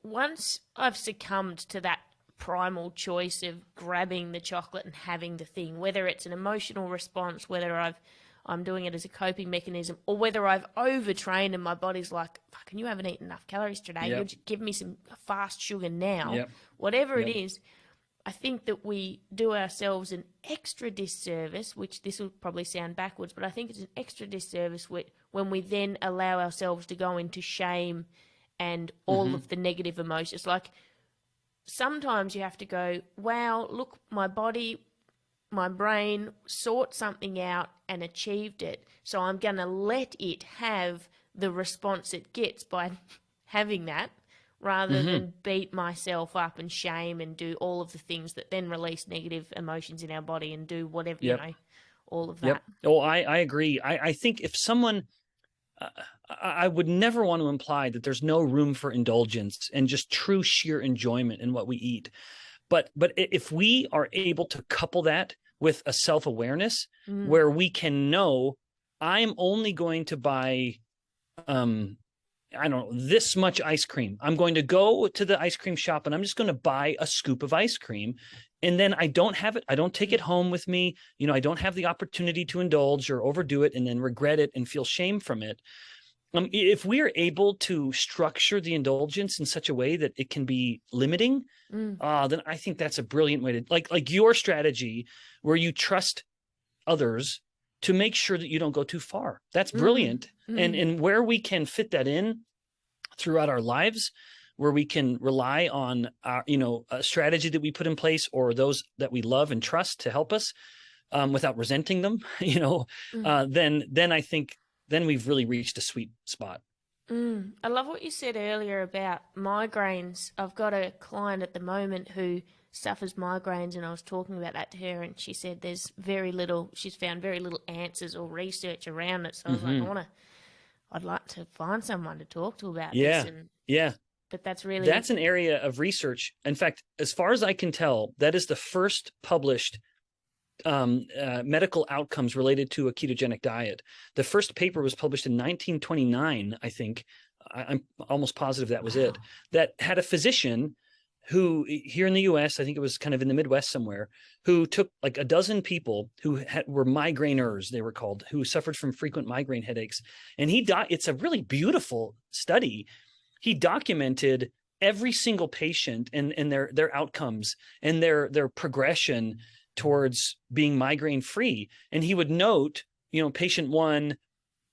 once I've succumbed to that primal choice of grabbing the chocolate and having the thing, whether it's an emotional response, whether I'm doing it as a coping mechanism, or whether I've overtrained and my body's like, fucking, you haven't eaten enough calories today. You're just giving me some fast sugar now. Whatever it is, I think that we do ourselves an extra disservice, which this will probably sound backwards, but I think it's an extra disservice when we then allow ourselves to go into shame and all of the negative emotions. Like, sometimes you have to go, wow, look, my body, my brain sought something out and achieved it, so I'm going to let it have the response it gets by having that, rather than beat myself up and shame and do all of the things that then release negative emotions in our body and do whatever, all of that. Oh, I agree. I think if someone, I would never want to imply that there's no room for indulgence and just true sheer enjoyment in what we eat. But if we are able to couple that with a self-awareness where we can know, I'm only going to buy, I don't know, this much ice cream. I'm going to go to the ice cream shop and I'm just going to buy a scoop of ice cream. And then I don't have it. I don't take it home with me. I don't have the opportunity to indulge or overdo it and then regret it and feel shame from it. If we are able to structure the indulgence in such a way that it can be limiting, then I think that's a brilliant way to, like your strategy where you trust others to make sure that you don't go too far. That's brilliant. And where we can fit that in throughout our lives, where we can rely on our, a strategy that we put in place or those that we love and trust to help us without resenting them, then I think then we've really reached a sweet spot. I love what you said earlier about migraines. I've got a client at the moment who suffers migraines, and I was talking about that to her, and she said she's found very little answers or research around it. So I was like, I'd like to find someone to talk to about this. But that's an area of research. In fact, as far as I can tell, that is the first published medical outcomes related to a ketogenic diet. The first paper was published in 1929, I think. I'm almost positive that was it. That had a physician who, here in the U.S., I think it was kind of in the Midwest somewhere, who took like a dozen people who were migraineurs, they were called, who suffered from frequent migraine headaches. And it's a really beautiful study. He documented every single patient and their outcomes and their progression towards being migraine free. And he would note, patient 1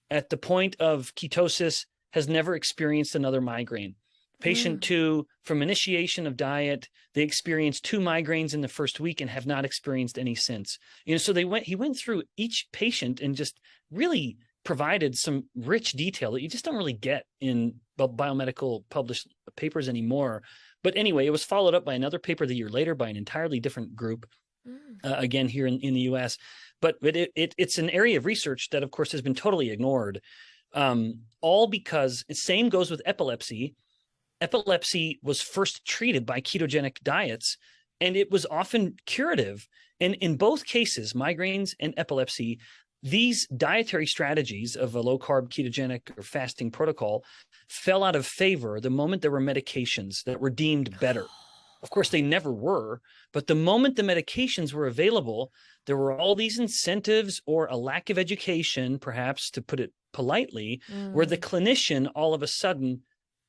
at the point of ketosis has never experienced another migraine. Patient 2, from initiation of diet, they experienced 2 migraines in the first week and have not experienced any since. So he went through each patient and just really provided some rich detail that you just don't really get in biomedical published papers anymore. But anyway, it was followed up by another paper the year later by an entirely different group, again here in the US. But it's an area of research that, of course, has been totally ignored, all because the same goes with epilepsy. Epilepsy was first treated by ketogenic diets, and it was often curative. And in both cases, migraines and epilepsy, these dietary strategies of a low-carb ketogenic or fasting protocol fell out of favor the moment there were medications that were deemed better. Of course, they never were, but the moment the medications were available, there were all these incentives or a lack of education, perhaps to put it politely, where the clinician all of a sudden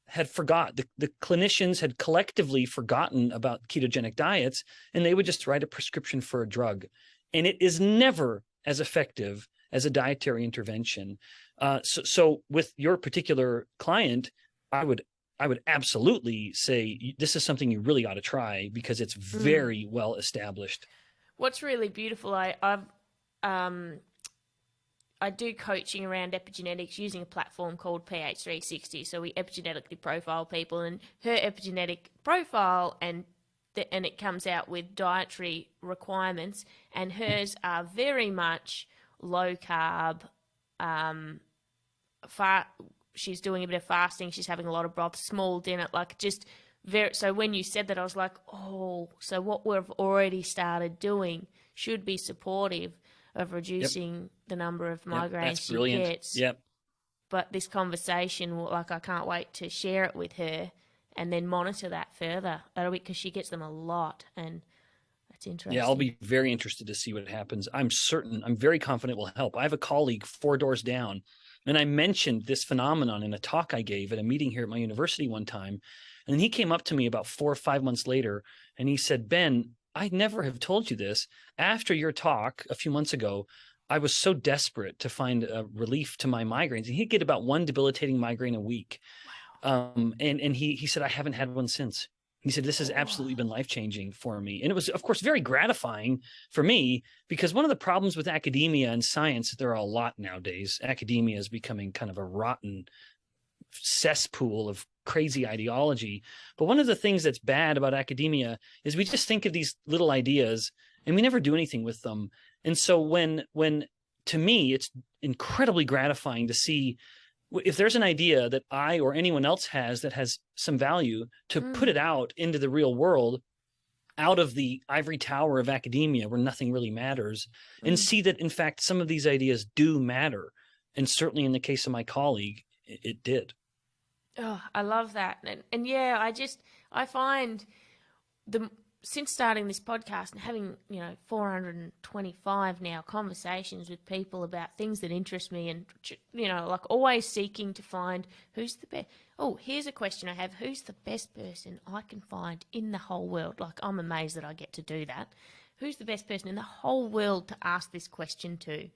had the clinicians had collectively forgotten about ketogenic diets, and they would just write a prescription for a drug. And it is never as effective as a dietary intervention. So with your particular client, I would absolutely say this is something you really ought to try because it's very well established. What's really beautiful, I do coaching around epigenetics using a platform called PH360. So we epigenetically profile people, and her epigenetic profile and it comes out with dietary requirements, and hers are very much low carb. She's doing a bit of fasting. She's having a lot of broth, small dinner, like just very. So when you said that, I was like, oh, so what we've already started doing should be supportive of reducing the number of migraines she gets. Yep. But this conversation, like, I can't wait to share it with her and then monitor that further. That'll be because she gets them a lot, and that's interesting. Yeah, I'll be very interested to see what happens. I'm very confident it will help. I have a colleague 4 doors down, and I mentioned this phenomenon in a talk I gave at a meeting here at my university one time. And then he came up to me about 4 or 5 months later, and he said, Ben, I'd never have told you this. After your talk a few months ago, I was so desperate to find a relief to my migraines. And he'd get about 1 debilitating migraine a week. Wow. And he said, I haven't had one since. He said, this has absolutely been life-changing for me. And it was, of course, very gratifying for me, because one of the problems with academia and science, there are a lot nowadays. Academia is becoming kind of a rotten cesspool of crazy ideology. But one of the things that's bad about academia is we just think of these little ideas and we never do anything with them. And so when to me, it's incredibly gratifying to see if there's an idea that I or anyone else has that has some value, to put it out into the real world, out of the ivory tower of academia where nothing really matters, and see that, in fact, some of these ideas do matter. And certainly in the case of my colleague, it did. Oh, I love that. And yeah, I find since starting this podcast and having, 425 now conversations with people about things that interest me, and, like always seeking to find who's the best. Oh, here's a question I have. Who's the best person I can find in the whole world? Like, I'm amazed that I get to do that. Who's the best person in the whole world to ask this question to?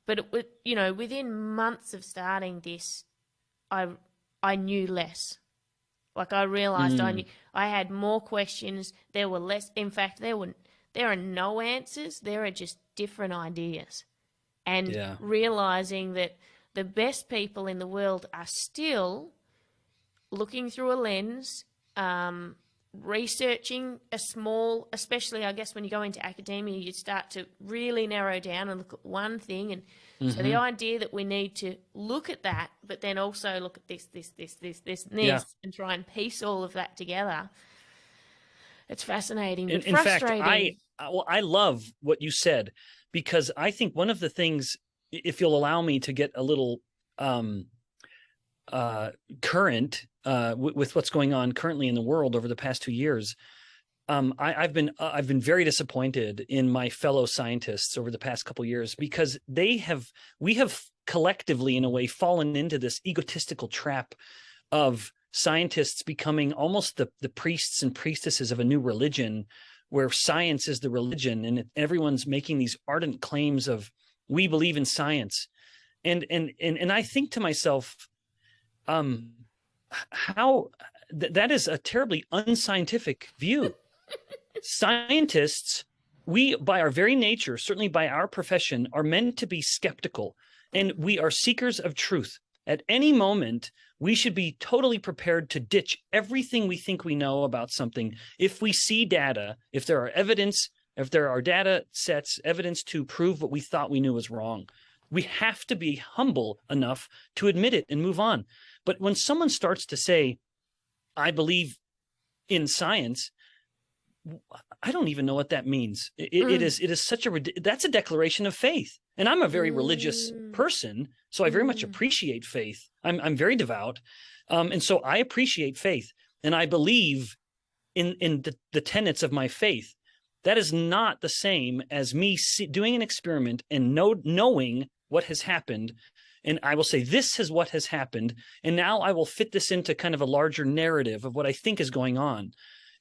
But, within months of starting this, I knew less. Like, I realized I had more questions. There were less. In fact, there are no answers. There are just different ideas. And realizing that the best people in the world are still looking through a lens, researching especially, I guess, when you go into academia, you start to really narrow down and look at one thing. And so the idea that we need to look at that, but then also look at this, and try and piece all of that together. It's fascinating, but frustrating. In fact, I love what you said, because I think one of the things, if you'll allow me to get a little current with what's going on currently in the world over the past 2 years, I've been very disappointed in my fellow scientists over the past couple of years, because we have collectively, in a way, fallen into this egotistical trap of scientists becoming almost the priests and priestesses of a new religion, where science is the religion, and everyone's making these ardent claims of, we believe in science, and I think to myself, how that is a terribly unscientific view. Scientists, we, by our very nature, certainly by our profession, are meant to be skeptical, and we are seekers of truth. At any moment, we should be totally prepared to ditch everything we think we know about something if we see data, if there are data sets, evidence to prove what we thought we knew was wrong. We have to be humble enough to admit it and move on. But when someone starts to say, I believe in science, I don't even know what that means. It is such that's a declaration of faith. And I'm a very religious person, so I very much appreciate faith. I'm very devout. And so I appreciate faith, and I believe in the tenets of my faith. That is not the same as me doing an experiment and knowing what has happened. And I will say, this is what has happened. And now I will fit this into kind of a larger narrative of what I think is going on.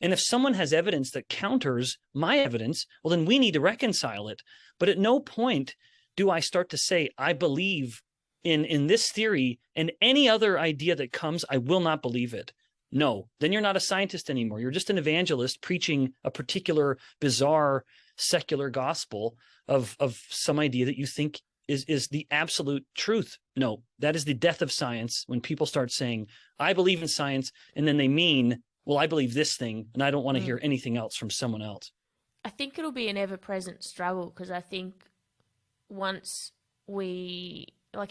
And if someone has evidence that counters my evidence, well, then we need to reconcile it. But at no point do I start to say, I believe in this theory, and any other idea that comes, I will not believe it. No, then you're not a scientist anymore. You're just an evangelist preaching a particular bizarre secular gospel of some idea that you think is the absolute truth. No, that is the death of science, when people start saying, I believe in science, and then they mean, well, I believe this thing, and I don't want to hear anything else from someone else. I think it'll be an ever-present struggle, because I think once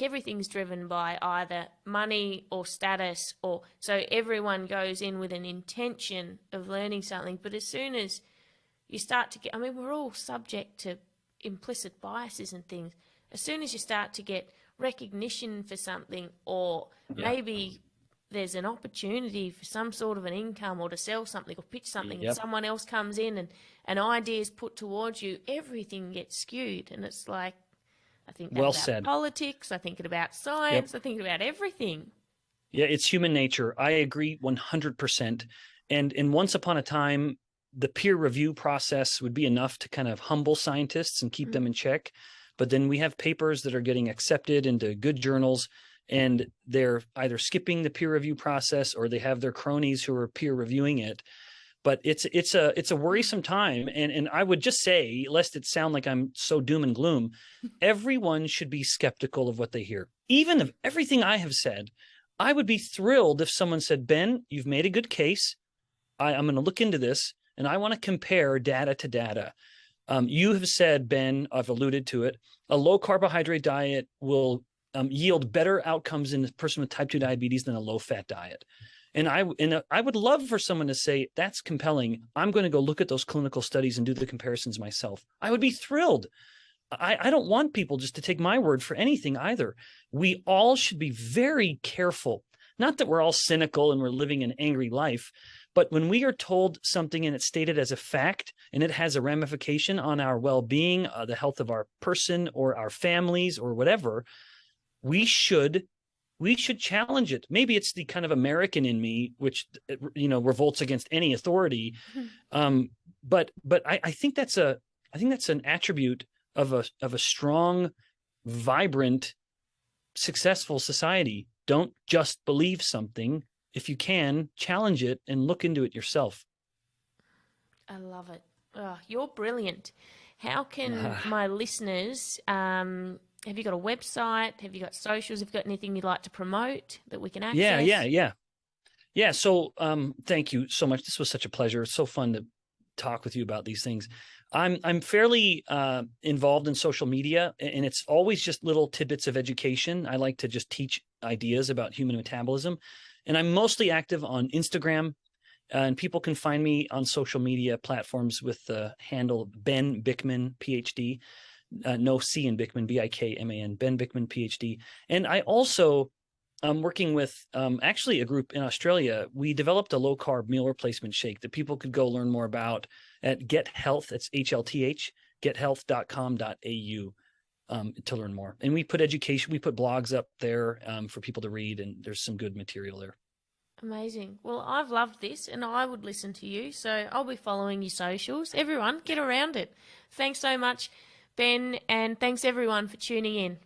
everything's driven by either money or status, or so everyone goes in with an intention of learning something. But as soon as you start to get, we're all subject to implicit biases and things. As soon as you start to get recognition for something, or maybe there's an opportunity for some sort of an income, or to sell something or pitch something, and someone else comes in and an idea is put towards you, everything gets skewed. And it's like, I think about said. Politics, I think about science, I think about everything. Yeah, it's human nature. I agree 100%. And once upon a time, the peer review process would be enough to kind of humble scientists and keep them in check. But then we have papers that are getting accepted into good journals, and they're either skipping the peer review process, or they have their cronies who are peer reviewing it. But it's a worrisome time. And I would just say, lest it sound like I'm so doom and gloom, everyone should be skeptical of what they hear. Even of everything I have said, I would be thrilled if someone said, Ben, you've made a good case. I'm going to look into this, and I want to compare data to data. You have said, Ben, I've alluded to it, a low carbohydrate diet will yield better outcomes in a person with type 2 diabetes than a low fat diet. And I would love for someone to say, that's compelling. I'm going to go look at those clinical studies and do the comparisons myself. I would be thrilled. I don't want people just to take my word for anything either. We all should be very careful. Not that we're all cynical and we're living an angry life, but when we are told something and it's stated as a fact, and it has a ramification on our well-being, the health of our person or our families or whatever, we should challenge it. Maybe it's the kind of American in me, which, revolts against any authority. But I think that's an attribute of a strong, vibrant, successful society. Don't just believe something. If you can, challenge it and look into it yourself. I love it. Oh, you're brilliant. How can my listeners, have you got a website? Have you got socials? Have you got anything you'd like to promote that we can access? Yeah. So thank you so much. This was such a pleasure. It's so fun to talk with you about these things. I'm fairly involved in social media, and it's always just little tidbits of education. I like to just teach ideas about human metabolism. And I'm mostly active on Instagram, and people can find me on social media platforms with the handle Ben Bikman, PhD. No C in Bikman, Bikman, Ben Bikman, PhD. And I also am working with actually a group in Australia. We developed a low-carb meal replacement shake that people could go learn more about at Get Health. That's HLTH, gethealth.com.au. To learn more. And we put blogs up there for people to read, and there's some good material there. Amazing. Well, I've loved this, and I would listen to you, so I'll be following your socials. Everyone, get around it. Thanks so much, Ben, and thanks everyone for tuning in.